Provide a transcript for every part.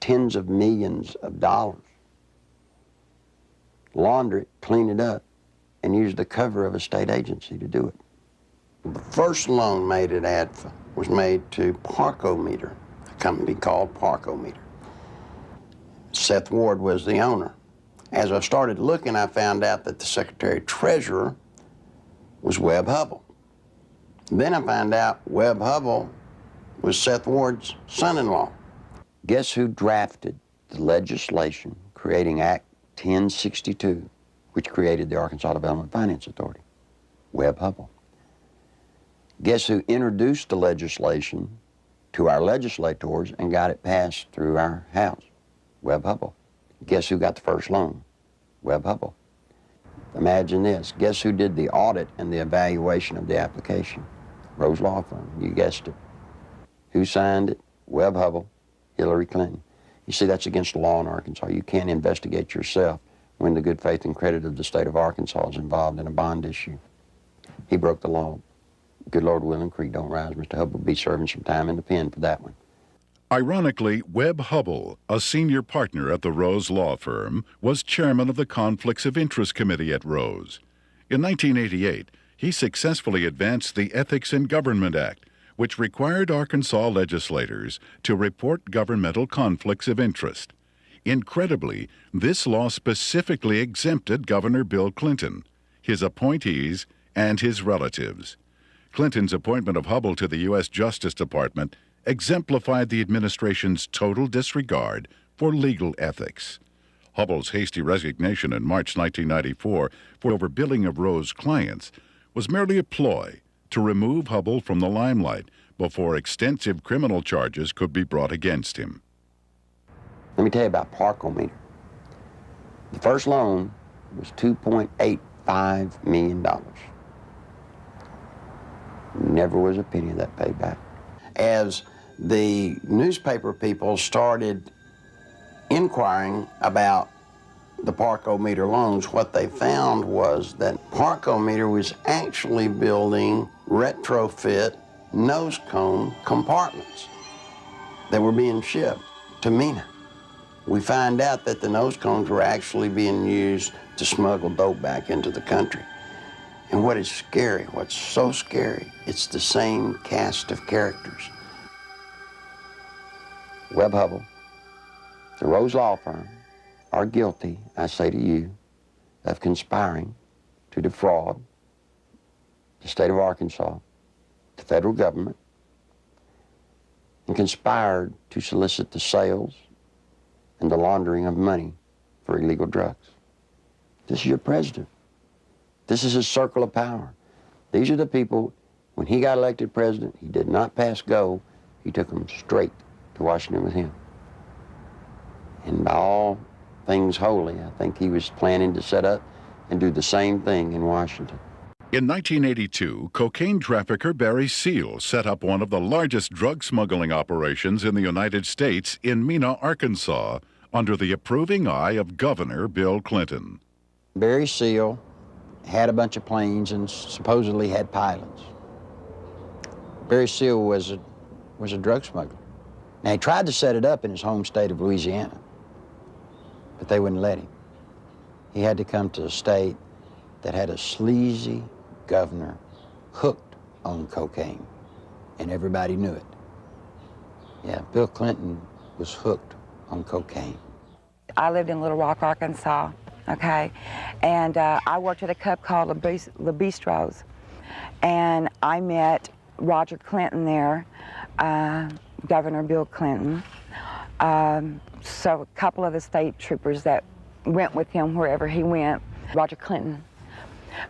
tens of millions of dollars, launder it, clean it up, and use the cover of a state agency to do it. The first loan made at ADFA was made to Parkometer, a company called Parkometer. Seth Ward was the owner. As I started looking, I found out that the Secretary-Treasurer was Webb Hubbell. Then I found out Webb Hubbell was Seth Ward's son-in-law. Guess who drafted the legislation creating Act 1062, which created the Arkansas Development Finance Authority? Webb Hubbell. Guess who introduced the legislation to our legislators and got it passed through our House? Webb Hubbell. Guess who got the first loan? Webb Hubbell. Imagine this. Guess who did the audit and the evaluation of the application? Rose Law Firm. You guessed it. Who signed it? Webb Hubbell, Hillary Clinton. You see, that's against the law in Arkansas. You can't investigate yourself when the good faith and credit of the state of Arkansas is involved in a bond issue. He broke the law. Good Lord willing, creek don't rise. Mr. Hubbell will be serving some time in the pen for that one. Ironically, Webb Hubbell, a senior partner at the Rose Law Firm, was chairman of the Conflicts of Interest Committee at Rose. In 1988, he successfully advanced the Ethics in Government Act, which required Arkansas legislators to report governmental conflicts of interest. Incredibly, this law specifically exempted Governor Bill Clinton, his appointees, and his relatives. Clinton's appointment of Hubbell to the U.S. Justice Department exemplified the administration's total disregard for legal ethics. Hubbell's hasty resignation in March 1994 for overbilling of Rose clients was merely a ploy to remove Hubbell from the limelight before extensive criminal charges could be brought against him. Let me tell you about Parkometer. The first loan was $2.85 million. Never was a penny of that paid back. As the newspaper people started inquiring about the Parkometer loans, what they found was that Parkometer was actually building retrofit nose cone compartments that were being shipped to MENA. We find out that the nose cones were actually being used to smuggle dope back into the country. And what is scary, what's so scary, it's the same cast of characters. Webb Hubbell, the Rose Law Firm, are guilty, I say to you, of conspiring to defraud the state of Arkansas, the federal government, and conspired to solicit the sales and the laundering of money for illegal drugs. This is your president. This is his circle of power. These are the people, when he got elected president, he did not pass go. He took them straight to Washington with him. And by all things holy, I think he was planning to set up and do the same thing in Washington. In 1982, cocaine trafficker Barry Seal set up one of the largest drug smuggling operations in the United States in Mena, Arkansas, under the approving eye of Governor Bill Clinton. Barry Seal had a bunch of planes and supposedly had pilots. Barry Seal was a drug smuggler. Now, he tried to set it up in his home state of Louisiana, but they wouldn't let him. He had to come to a state that had a sleazy governor hooked on cocaine, and everybody knew it. Yeah, Bill Clinton was hooked on cocaine. I lived in Little Rock, Arkansas, okay? And I worked at a club called Le Bistro's, and I met Roger Clinton there, Governor Bill Clinton. So a couple of the state troopers that went with him wherever he went. Roger Clinton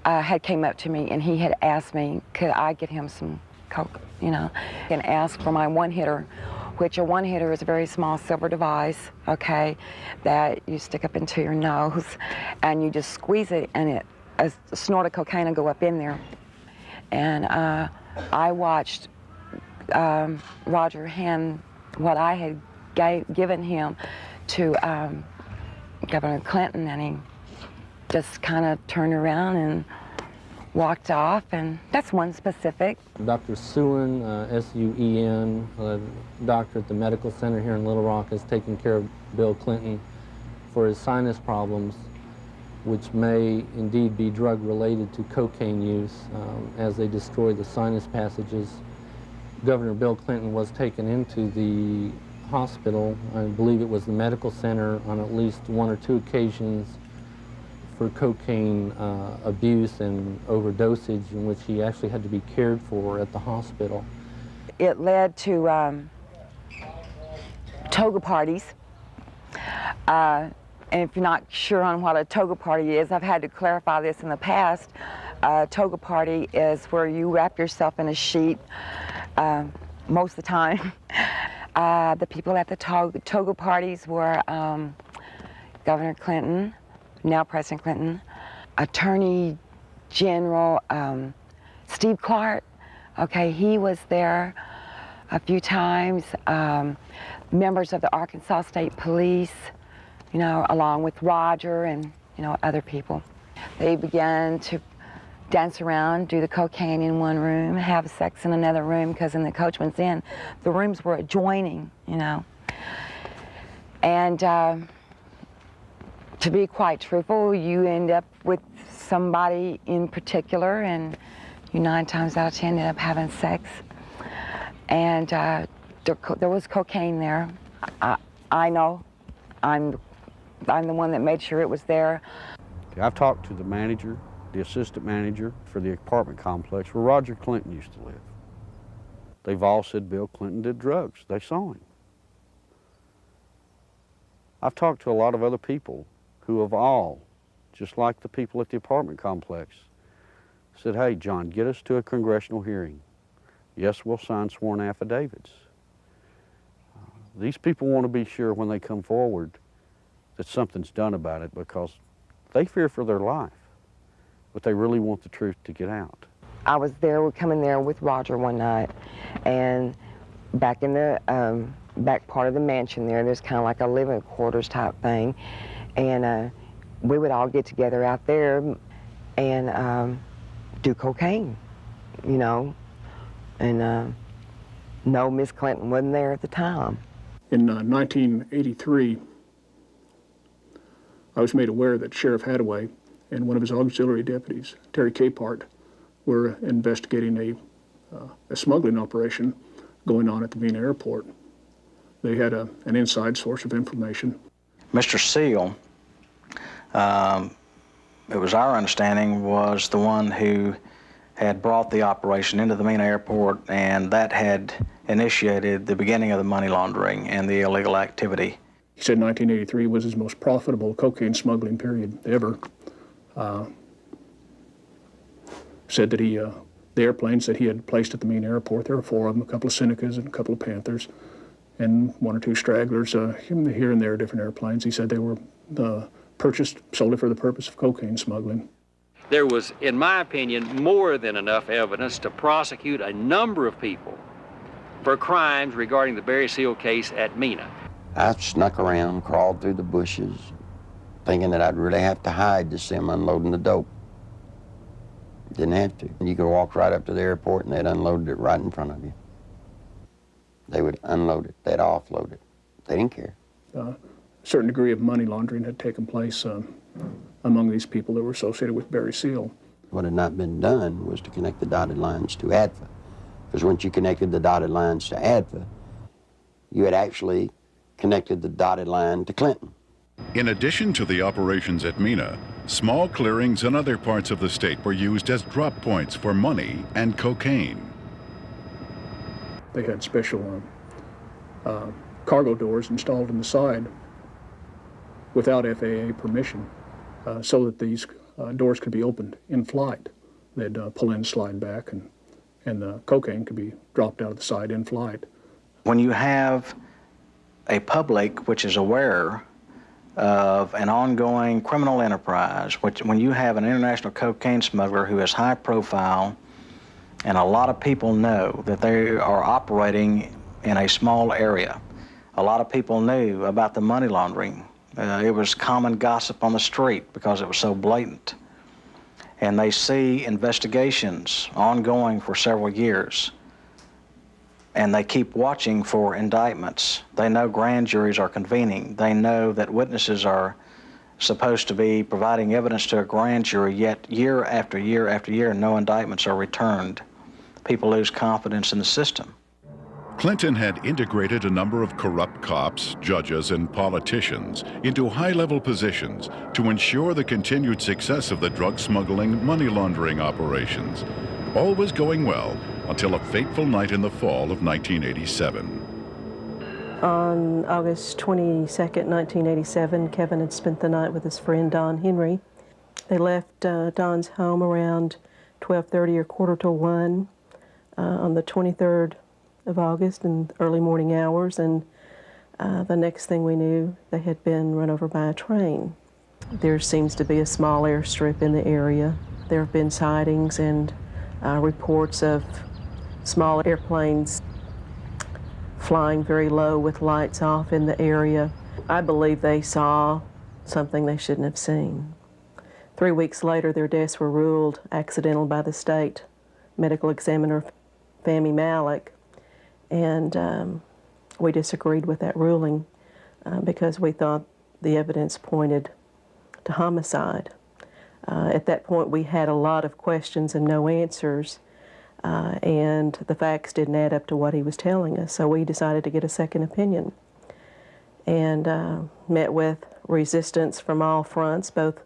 had came up to me and he had asked me, could I get him some coke, you know, and asked for my one-hitter, which a one-hitter is a very small silver device, okay, that you stick up into your nose and you just squeeze it and a snort of cocaine will go up in there. And I watched Roger hand what I had given him to Governor Clinton, and he just kind of turned around and walked off, and that's one specific. Dr. Suen, S-U-E-N, doctor at the medical center here in Little Rock, is taking care of Bill Clinton for his sinus problems, which may indeed be drug-related to cocaine use as they destroy the sinus passages. Governor Bill Clinton was taken into the hospital, I believe it was the medical center, on at least 1 or 2 occasions for cocaine abuse and overdosage, in which he actually had to be cared for at the hospital. It led to toga parties. And if you're not sure on what a toga party is, I've had to clarify this in the past. A toga party is where you wrap yourself in a sheet most of the time. The people at the toga parties were Governor Clinton, now President Clinton, Attorney General Steve Clark. Okay, he was there a few times. Members of the Arkansas State Police, you know, along with Roger and, you know, other people. They began to dance around, do the cocaine in one room, have sex in another room, because in the Coachman's Inn, the rooms were adjoining, you know. And to be quite truthful, you end up with somebody in particular, and you 9 times out of 10 end up having sex. And there was cocaine there. I know. I'm the one that made sure it was there. I've talked to the manager, the assistant manager for the apartment complex where Roger Clinton used to live. They've all said Bill Clinton did drugs. They saw him. I've talked to a lot of other people who have all, just like the people at the apartment complex, said, hey, John, get us to a congressional hearing. Yes, we'll sign sworn affidavits. These people want to be sure when they come forward that something's done about it, because they fear for their life, but they really want the truth to get out. I was there, we're coming there with Roger one night, and back in the back part of the mansion there's kind of like a living quarters type thing, and we would all get together out there and do cocaine, you know, and no, Miss Clinton wasn't there at the time. In 1983, I was made aware that Sheriff Hadaway and one of his auxiliary deputies, Terry Capehart, were investigating a smuggling operation going on at the Mena Airport. They had an inside source of information. Mr. Seal, it was our understanding, was the one who had brought the operation into the Mena Airport, and that had initiated the beginning of the money laundering and the illegal activity. He said 1983 was his most profitable cocaine smuggling period ever. Said that the airplanes that he had placed at the Mena Airport, there were 4 of them, a couple of Senecas and a couple of Panthers, and 1 or 2 stragglers, here and there, different airplanes. He said they were purchased solely for the purpose of cocaine smuggling. There was, in my opinion, more than enough evidence to prosecute a number of people for crimes regarding the Barry Seal case at Mena. I snuck around, crawled through the bushes, thinking that I'd really have to hide to see them unloading the dope. Didn't have to. You could walk right up to the airport and they'd unload it right in front of you. They would unload it, they'd offload it. They didn't care. A certain degree of money laundering had taken place among these people that were associated with Barry Seal. What had not been done was to connect the dotted lines to ADFA. Because once you connected the dotted lines to ADFA, you had actually connected the dotted line to Clinton. In addition to the operations at Mena, small clearings in other parts of the state were used as drop points for money and cocaine. They had special cargo doors installed in the side without FAA permission, so that these doors could be opened in flight. They'd pull in, slide back, and the cocaine could be dropped out of the side in flight. When you have a public which is aware of an ongoing criminal enterprise, when you have an international cocaine smuggler who is high profile, and a lot of people know that they are operating in a small area. A lot of people knew about the money laundering. It was common gossip on the street because it was so blatant. and they see investigations ongoing for several years, and they keep watching for indictments. They know grand juries are convening. They know that witnesses are supposed to be providing evidence to a grand jury, yet year after year after year, no indictments are returned. People lose confidence in the system. Clinton had integrated a number of corrupt cops, judges, and politicians into high-level positions to ensure the continued success of the drug smuggling, money laundering operations. All was going well until a fateful night in the fall of 1987. On August 22nd, 1987, Kevin had spent the night with his friend Don Henry. They left Don's home around 12:30 or 1:45 on the 23rd of August in early morning hours, and the next thing we knew, they had been run over by a train. There seems to be a small airstrip in the area. There have been sightings and reports of small airplanes flying very low with lights off in the area. I believe they saw something they shouldn't have seen. 3 weeks later, their deaths were ruled accidental by the state medical examiner, Fahmy Malak, and we disagreed with that ruling because we thought the evidence pointed to homicide. At that point, we had a lot of questions and no answers, and the facts didn't add up to what he was telling us, so we decided to get a second opinion and met with resistance from all fronts, both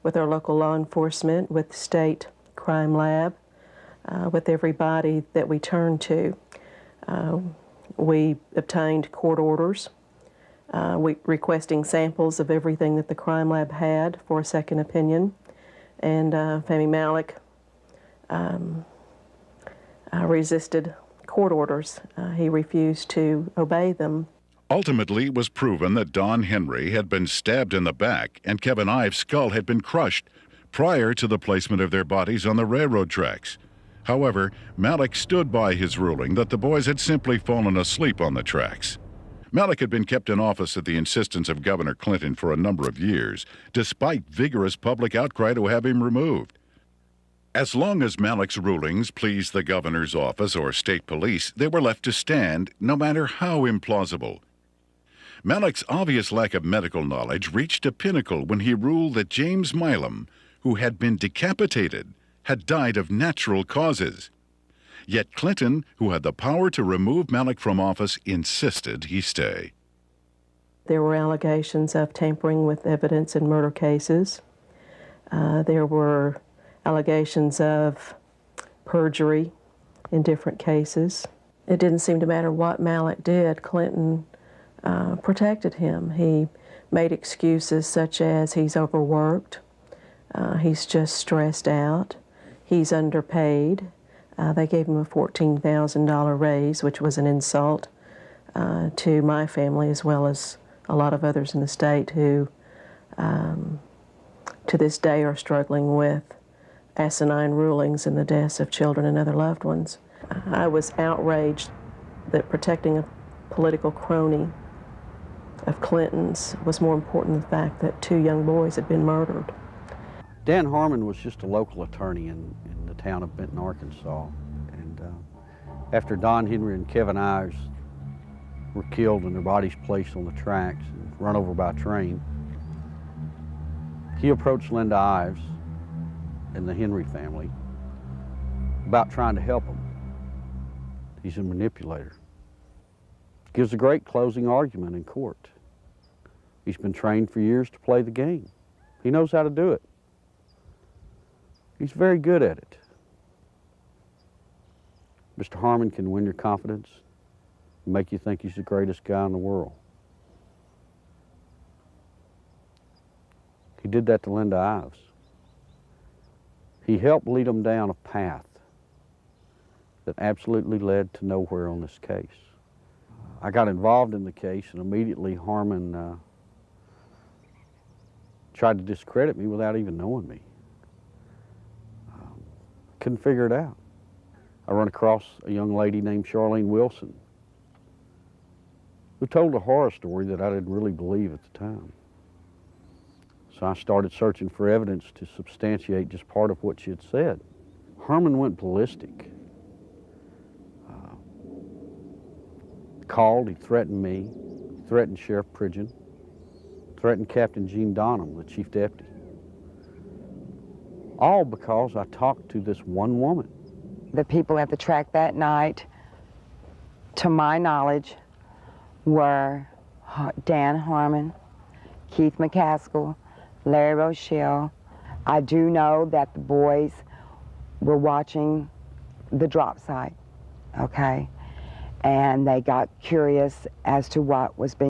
with our local law enforcement, with the state crime lab, with everybody that we turned to. We obtained court orders requesting samples of everything that the crime lab had for a second opinion, and Fahmy Malak resisted court orders. He refused to obey them. Ultimately, it was proven that Don Henry had been stabbed in the back and Kevin Ives' skull had been crushed prior to the placement of their bodies on the railroad tracks. However, Malak stood by his ruling that the boys had simply fallen asleep on the tracks. Malak had been kept in office at the insistence of Governor Clinton for a number of years, despite vigorous public outcry to have him removed. As long as Malak's rulings pleased the governor's office or state police, they were left to stand, no matter how implausible. Malak's obvious lack of medical knowledge reached a pinnacle when he ruled that James Milam, who had been decapitated, had died of natural causes. Yet Clinton, who had the power to remove Malak from office, insisted he stay. There were allegations of tampering with evidence in murder cases. There were allegations of perjury in different cases. It didn't seem to matter what Malak did. Clinton protected him. He made excuses such as he's overworked, he's just stressed out, he's underpaid. They gave him a $14,000 raise, which was an insult to my family as well as a lot of others in the state who to this day are struggling with asinine rulings and the deaths of children and other loved ones. I was outraged that protecting a political crony of Clinton's was more important than the fact that 2 young boys had been murdered. Dan Harmon was just a local attorney in the town of Benton, Arkansas. And after Don Henry and Kevin Ives were killed and their bodies placed on the tracks and run over by a train, he approached Linda Ives and the Henry family about trying to help them. He's a manipulator. Gives a great closing argument in court. He's been trained for years to play the game. He knows how to do it. He's very good at it. Mr. Harmon can win your confidence and make you think he's the greatest guy in the world. He did that to Linda Ives. He helped lead them down a path that absolutely led to nowhere on this case. I got involved in the case, and immediately Harmon tried to discredit me without even knowing me. Couldn't figure it out. I run across a young lady named Charlene Wilson who told a horror story that I didn't really believe at the time. So I started searching for evidence to substantiate just part of what she had said. Harmon went ballistic. Called, he threatened me, threatened Sheriff Pridgeon, threatened Captain Gene Donham, the chief deputy. All because I talked to this one woman. The people at the track that night, to my knowledge, were Dan Harmon, Keith McCaskill, Larry Rochelle. I do know that the boys were watching the drop site, okay? And they got curious as to what was being